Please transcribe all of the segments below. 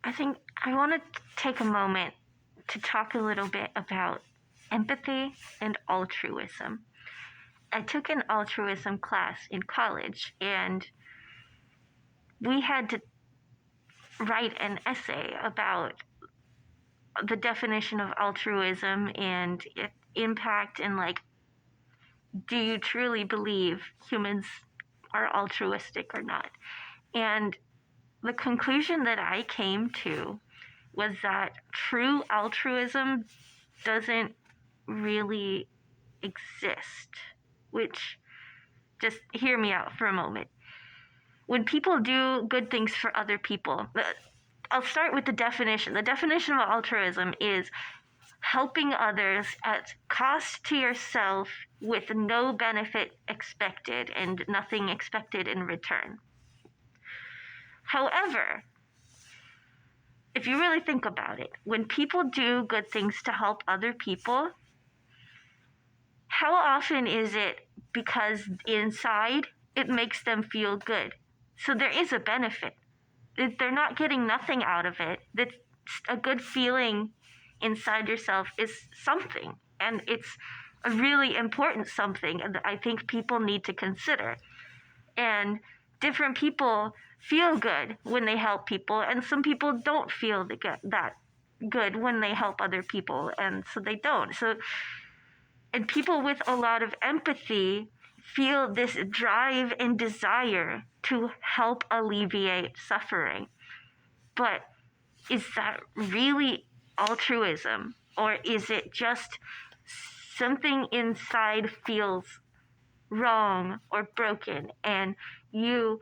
I think I want to take a moment to talk a little bit about empathy and altruism. I took an altruism class in college, and we had to write an essay about the definition of altruism and its impact, and like, do you truly believe humans are altruistic or not? And the conclusion that I came to was that true altruism doesn't really exist, which, just hear me out for a moment. When people do good things for other people, I'll start with the definition. The definition of altruism is helping others at cost to yourself with no benefit expected and nothing expected in return. However, if you really think about it, when people do good things to help other people, how often is it because inside it makes them feel good? So there is a benefit. They're not getting nothing out of it. That's a good feeling inside yourself is something, and it's a really important something that I think people need to consider. And different people feel good when they help people, and some people don't feel that good when they help other people, and so they don't. And people with a lot of empathy feel this drive and desire to help alleviate suffering. But is that really altruism? Or is it just something inside feels wrong or broken, and you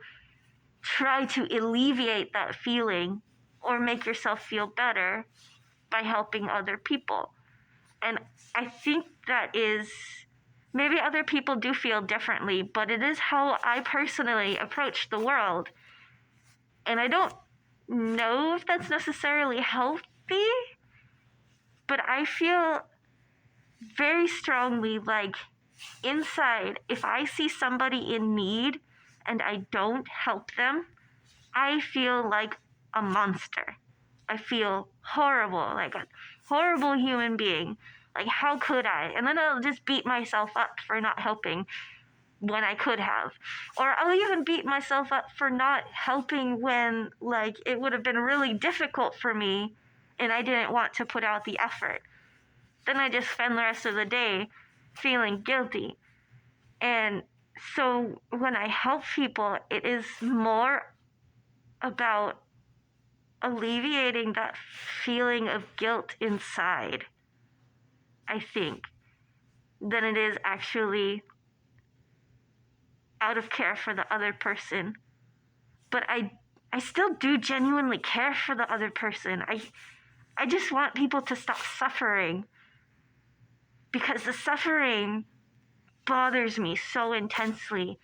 try to alleviate that feeling or make yourself feel better by helping other people? And I think that is, maybe other people do feel differently, but it is how I personally approach the world. And I don't know if that's necessarily healthy, but I feel very strongly like inside, if I see somebody in need and I don't help them, I feel like a monster. I feel horrible, like a horrible human being. Like, how could I? And then I'll just beat myself up for not helping when I could have. Or I'll even beat myself up for not helping when, like, it would have been really difficult for me and I didn't want to put out the effort. Then I just spend the rest of the day feeling guilty. And so when I help people, it is more about alleviating that feeling of guilt inside, I think, than it is actually out of care for the other person. But I still do genuinely care for the other person. I just want people to stop suffering, because the suffering bothers me so intensely.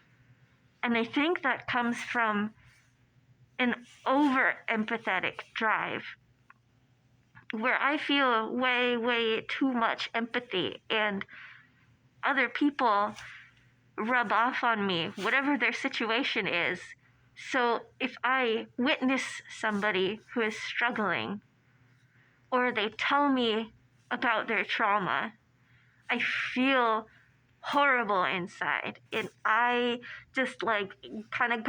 And I think that comes from an over-empathetic drive, where I feel way too much empathy, and other people rub off on me, whatever their situation is. So if I witness somebody who is struggling, or they tell me about their trauma, I feel horrible inside, and I just like kind of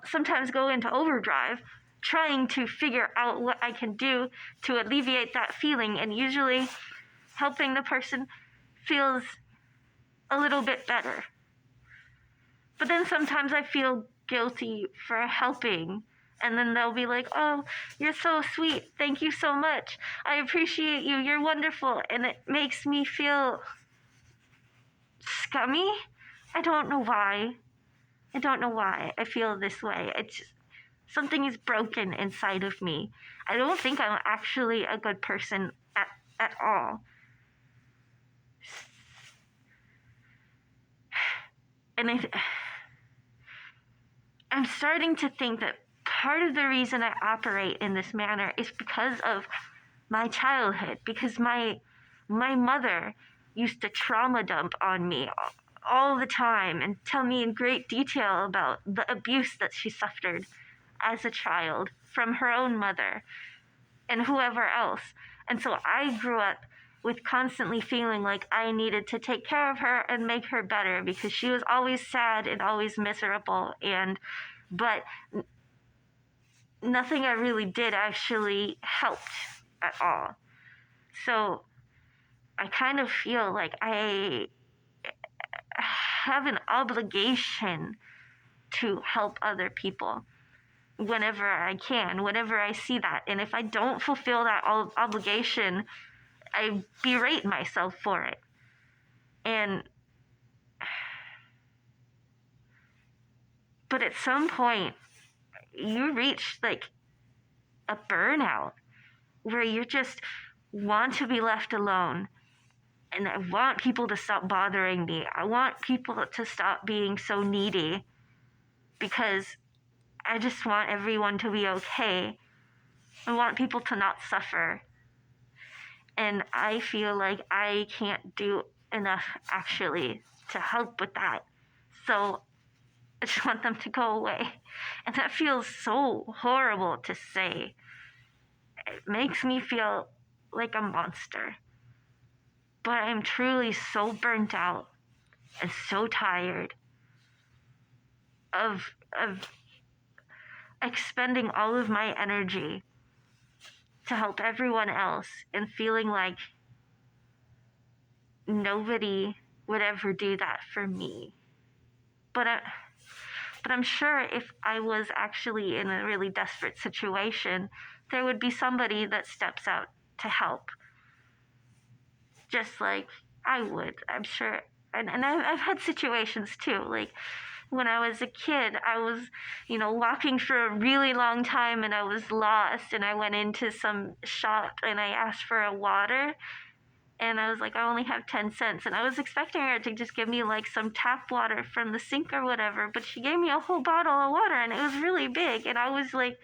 sometimes go into overdrive trying to figure out what I can do to alleviate that feeling, and usually helping the person feels a little bit better. But then sometimes I feel guilty for helping, and then they'll be like, oh, you're so sweet, thank you so much, I appreciate you, you're wonderful, and it makes me feel scummy. I don't know why I feel this way. It's just, something is broken inside of me. I don't think I'm actually a good person at all. And I'm starting to think that part of the reason I operate in this manner is because of my childhood, because my mother used to trauma dump on me all the time and tell me in great detail about the abuse that she suffered as a child from her own mother. and whoever else. And so I grew up with constantly feeling like I needed to take care of her and make her better because she was always sad and always miserable. But nothing I really did actually helped at all. So I kind of feel like I have an obligation to help other people whenever I can, whenever I see that. And if I don't fulfill that obligation, I berate myself for it. But at some point, you reach like a burnout where you just want to be left alone. And I want people to stop bothering me. I want people to stop being so needy because I just want everyone to be okay. I want people to not suffer. And I feel like I can't do enough actually to help with that. So I just want them to go away. And that feels so horrible to say. It makes me feel like a monster. But I'm truly so burnt out and so tired of expending all of my energy to help everyone else and feeling like nobody would ever do that for me. But I'm sure if I was actually in a really desperate situation, there would be somebody that steps out to help. Just like I would, I'm sure. And I've had situations too. Like when I was a kid, I was, walking for a really long time and I was lost and I went into some shop and I asked for a water. And I was like, I only have 10 cents. And I was expecting her to just give me like some tap water from the sink or whatever. But she gave me a whole bottle of water and it was really big. And I was like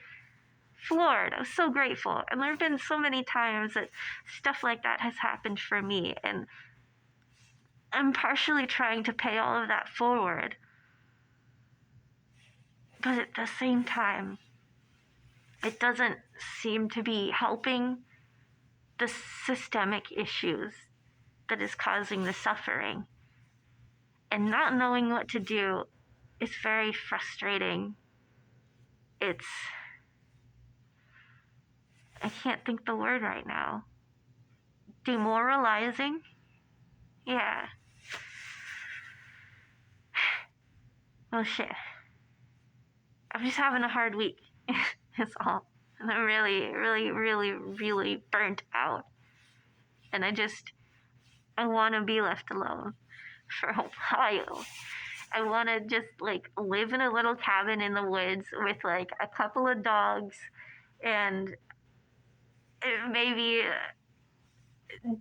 floored. I was so grateful. And there have been so many times that stuff like that has happened for me. And I'm partially trying to pay all of that forward. But at the same time, it doesn't seem to be helping the systemic issues that is causing the suffering. And not knowing what to do is very frustrating. I can't think the word right now. Demoralizing? Yeah. Well, shit. I'm just having a hard week. That's all. And I'm really, really, really, really burnt out. And I want to be left alone for a while. I want to just like live in a little cabin in the woods with like a couple of dogs and maybe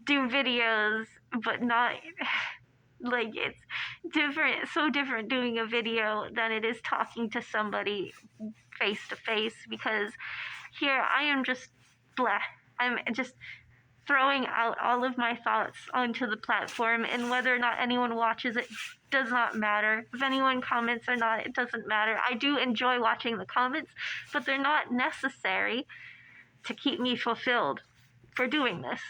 do videos, but not like it's different, so different doing a video than it is talking to somebody face to face because here I am just blah. I'm just throwing out all of my thoughts onto the platform, and whether or not anyone watches it does not matter. If anyone comments or not, it doesn't matter. I do enjoy watching the comments, but they're not necessary to keep me fulfilled for doing this.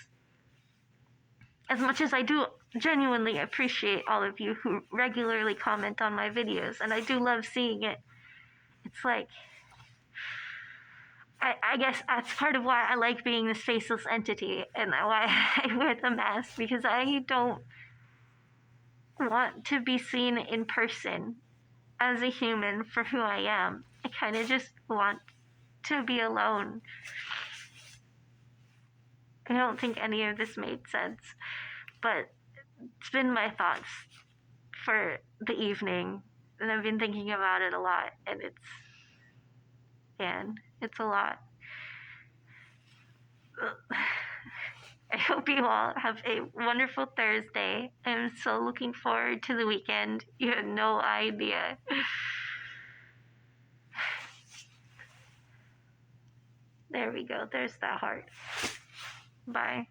As much as I do genuinely appreciate all of you who regularly comment on my videos, and I do love seeing it, it's like, I guess that's part of why I like being this faceless entity and why I wear the mask, because I don't want to be seen in person as a human for who I am. I kind of just want to be alone. I don't think any of this made sense, but it's been my thoughts for the evening, and I've been thinking about it a lot, and it's a lot. I hope you all have a wonderful Thursday. I'm so looking forward to the weekend. You have no idea. There we go. There's that heart. Bye.